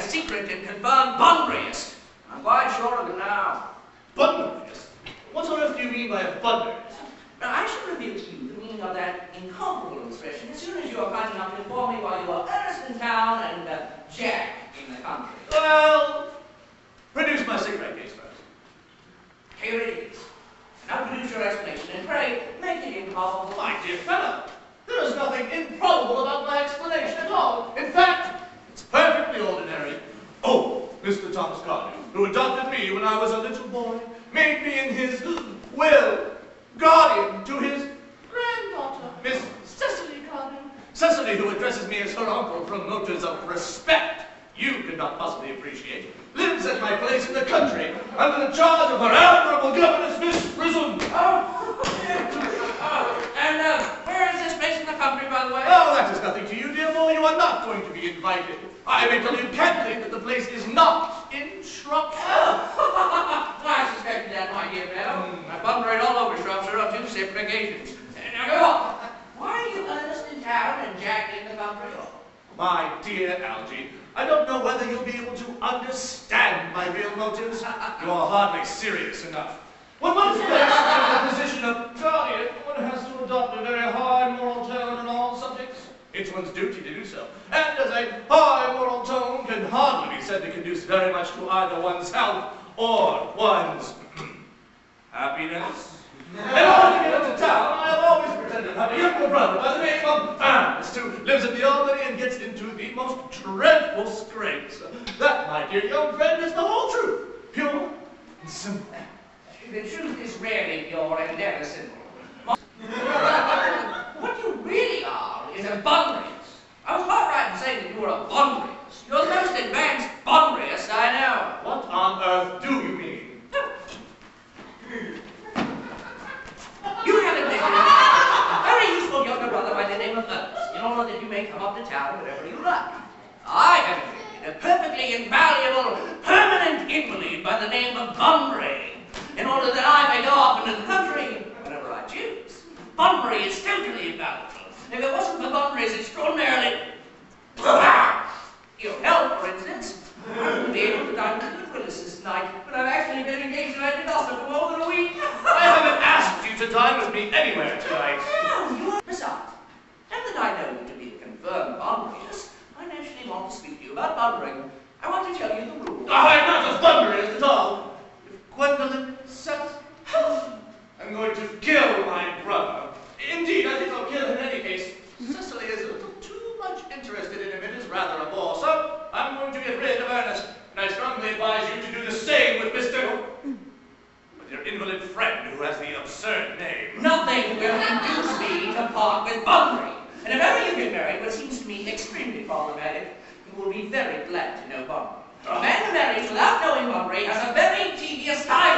a secret and confirmed Bunburyist. I'm quite sure of it now. Bunburyist? What on earth do you mean by a Bunburyist? Now, I shall reveal to you the meaning of that incomparable expression as soon as you are kind enough to inform me while you are Earnest in town and Jack in the country. Well, produce my cigarette case first. Here it is. Now produce your explanation and pray make it improbable. My dear fellow, there is nothing improbable about my explanation at all. In fact, it's perfectly ordinary. Oh, Mr. Thomas Cardew, who adopted me when I was a little boy, made me in his will guardian to his granddaughter, Miss Cecily Cardew. Cecily, who addresses me as her uncle from motives of respect you could not possibly appreciate, lives at my place in the country under the charge of her admirable governess, Miss Prism. And where is this place in the country, by the way? Oh, that is nothing to you, dear boy. You are not going to be invited. I may tell you candidly that the place is not in Shropshire. I suspected that, my dear fellow. I've bunburyed all over Shropshire on 2 separate occasions. Now go on. Why are you Earnest in town and Jack in the country? My dear Algy, I don't know whether you'll be able to understand my real motives. You are hardly serious enough. When one's placed in the position of guardian, one has to adopt a very high moral tone in all subjects. It's one's duty to do so. And as a high moral tone can hardly be said to conduce very much to either one's health or one's happiness. In order to get into town, I have always pretended to have a younger brother by the name of Earnest, who lives at the Albany and gets into the most dreadful scrapes. That, my dear young friend, is the whole truth. Pure and simple. The truth is rarely pure and never simple. What you really are is a Bunburyist. I was quite right in saying that you were a Bunburyist. You're the most advanced Bunburyist I know. What on earth do you mean? You have admitted a very useful younger brother by the name of Earnest, in order that you may come up to town whenever you like. I have admitted a perfectly invaluable, permanent invalid by the name of Bunbury, in order that I may go off into the country whenever I choose. Bunbury is totally invaluable. If it wasn't for Bunbury's extraordinarily ill health, for instance, I wouldn't be able to dine with the Willises tonight, but I've actually been engaged to Lady Gossip for more than a week. I haven't asked you to dine with me anywhere tonight. No, you are. Besides, now that I know you to be a confirmed Bunburyist, I naturally want to speak to you about bunburying. I want to tell you the rules. I'm not just Bunburyist at all. If Gwendolyn says, I'm going to kill my brother. Indeed, I think I'll kill him in any case. Cecily is a little too much interested in him. It is rather a bore. So I'm going to get rid of Earnest, and I strongly advise you to do the same with with your invalid friend who has the absurd name. Nothing will induce me to part with Bunbury. And if ever you get married, what seems to me extremely problematic, you will be very glad to know Bunbury. A man who marries without knowing Bunbury has a very tedious time.